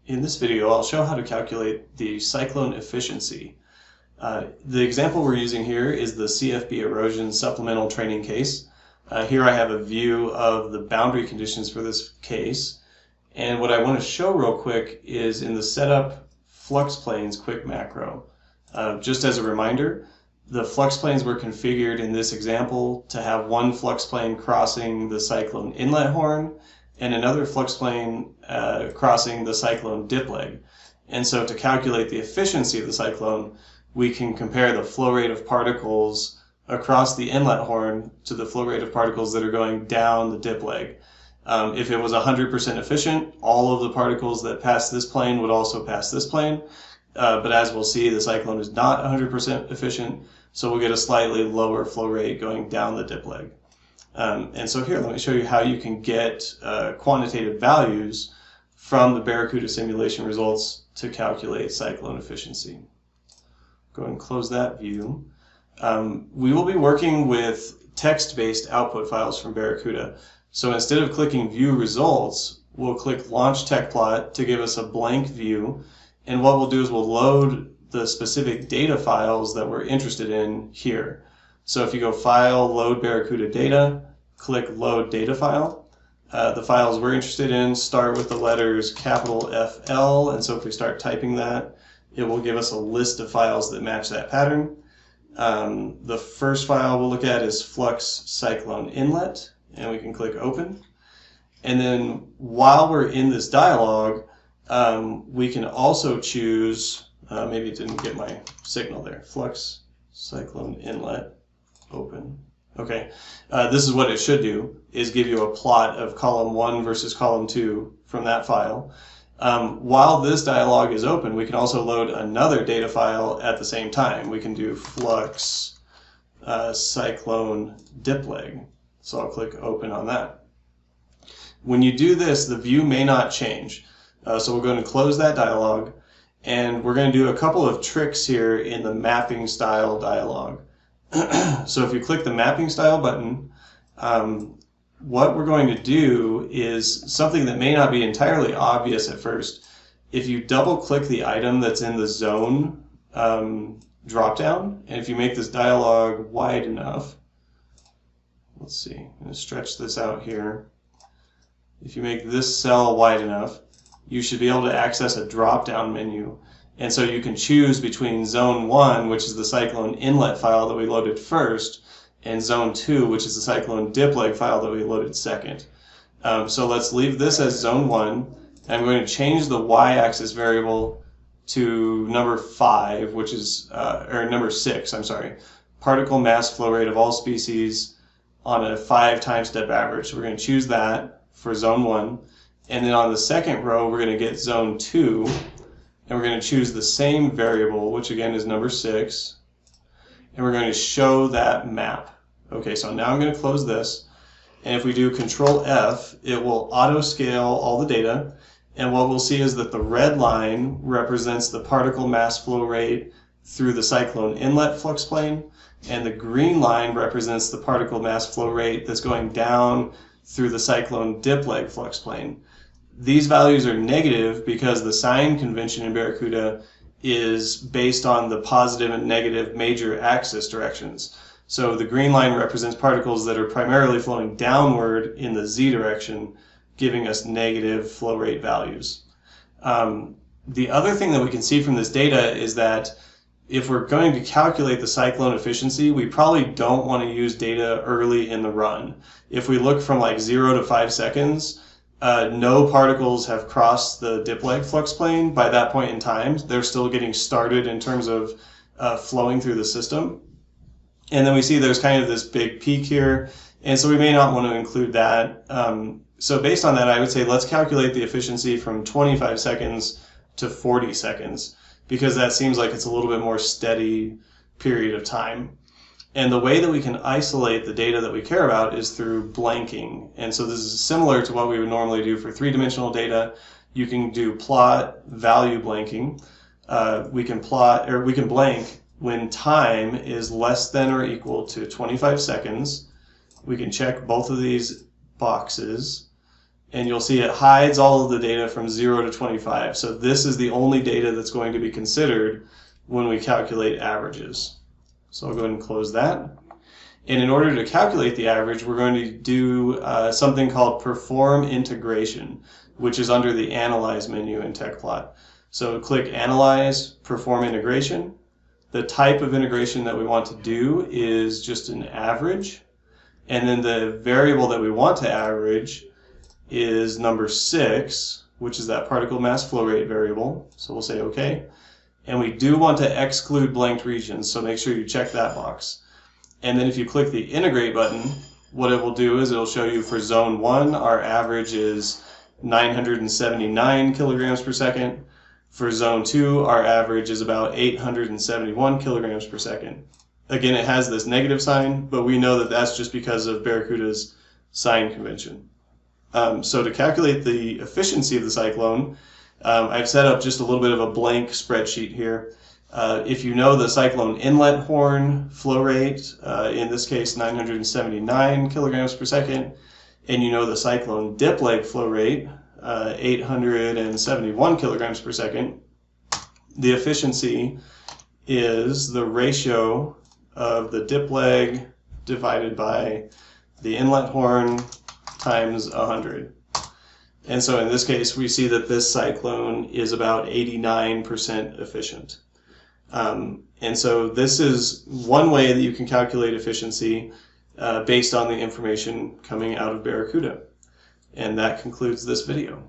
In this video, I'll show how to calculate the cyclone efficiency. The example we're using here is the CFB erosion supplemental training case. Here I have a view of the boundary conditions for this case. And what I want to show real quick is in the setup flux planes quick macro. Just as a reminder, the flux planes were configured in this example to have one flux plane crossing the cyclone inlet horn and another flux plane crossing the cyclone dip leg. And so to calculate the efficiency of the cyclone, we can compare the flow rate of particles across the inlet horn to the flow rate of particles that are going down the dip leg. If it was 100% efficient, all of the particles that pass this plane would also pass this plane. But as we'll see, the cyclone is not 100% efficient, so we'll get a slightly lower flow rate going down the dip leg. And so here, let me show you how you can get quantitative values from the Barracuda simulation results to calculate cyclone efficiency. Go ahead and close that view. We will be working with text-based output files from Barracuda. So instead of clicking View Results, we'll click Launch Tecplot to give us a blank view. And what we'll do is we'll load the specific data files that we're interested in here. So if you go File, Load Barracuda Data, click Load Data File. The files we're interested in start with the letters capital FL, and so if we start typing that, it will give us a list of files that match that pattern. The first file we'll look at is Flux Cyclone Inlet, and we can click Open. And then while we're in this dialog, we can also choose, maybe it didn't get my signal there, Flux Cyclone Inlet. Open. Okay, this is what it should do, is give you a plot of column 1 versus column 2 from that file. While this dialog is open, we can also load another data file at the same time. We can do flux cyclone dip leg. So I'll click open on that. When you do this, the view may not change. So we're going to close that dialog, and we're going to do a couple of tricks here in the mapping style dialog. So if you click the mapping style button, what we're going to do is something that may not be entirely obvious at first. If you double click the item that's in the zone dropdown, and if you make this dialog wide enough, let's see, I'm going to stretch this out here. If you make this cell wide enough, you should be able to access a drop-down menu. And so you can choose between Zone 1, which is the Cyclone Inlet file that we loaded first, and Zone 2, which is the Cyclone Dip Leg file that we loaded second. So let's leave this as Zone 1. I'm going to change the y-axis variable to number 5, which is, or number 6, I'm sorry. Particle mass flow rate of all species on a 5 time step average. So we're going to choose that for Zone 1. And then on the second row, we're going to get Zone 2. And we're going to choose the same variable, which again is number 6, and we're going to show that map. Okay, so now I'm going to close this, and if we do Control F, it will auto scale all the data, and what we'll see is that the red line represents the particle mass flow rate through the cyclone inlet flux plane, and the green line represents the particle mass flow rate that's going down through the cyclone dip leg flux plane. These values are negative because the sign convention in Barracuda is based on the positive and negative major axis directions. So the green line represents particles that are primarily flowing downward in the z direction, giving us negative flow rate values. The other thing that we can see from this data is that if we're going to calculate the cyclone efficiency, we probably don't want to use data early in the run. If we look from like 0 to 5 seconds, no particles have crossed the dip leg flux plane by that point in time. They're still getting started in terms of flowing through the system. And then we see there's kind of this big peak here, and so we may not want to include that. So based on that, I would say let's calculate the efficiency from 25 seconds to 40 seconds, because that seems like it's a little bit more steady period of time. And the way that we can isolate the data that we care about is through blanking. And so this is similar to what we would normally do for three-dimensional data. You can do plot value blanking. We can blank when time is less than or equal to 25 seconds. We can check both of these boxes. and you'll see it hides all of the data from 0 to 25. So this is the only data that's going to be considered when we calculate averages. So I'll go ahead and close that. And in order to calculate the average, we're going to do something called perform integration, which is under the Analyze menu in Tecplot. So click Analyze, Perform Integration. The type of integration that we want to do is just an average. And then the variable that we want to average is number 6, which is that particle mass flow rate variable. So we'll say OK. And we do want to exclude blanked regions, so make sure you check that box. And then if you click the Integrate button, what it will do is it will show you for Zone 1, our average is 979 kilograms per second. For Zone 2, our average is about 871 kilograms per second. Again, it has this negative sign, but we know that that's just because of Barracuda's sign convention. So to calculate the efficiency of the Cyclone, I've set up just a little bit of a blank spreadsheet here. If you know the Cyclone inlet horn flow rate, in this case 979 kilograms per second, and you know the Cyclone dip leg flow rate, 871 kilograms per second, the efficiency is the ratio of the dip leg divided by the inlet horn times 100. And so in this case, we see that this Cyclone is about 89% efficient. And so this is one way that you can calculate efficiency based on the information coming out of Barracuda. And that concludes this video.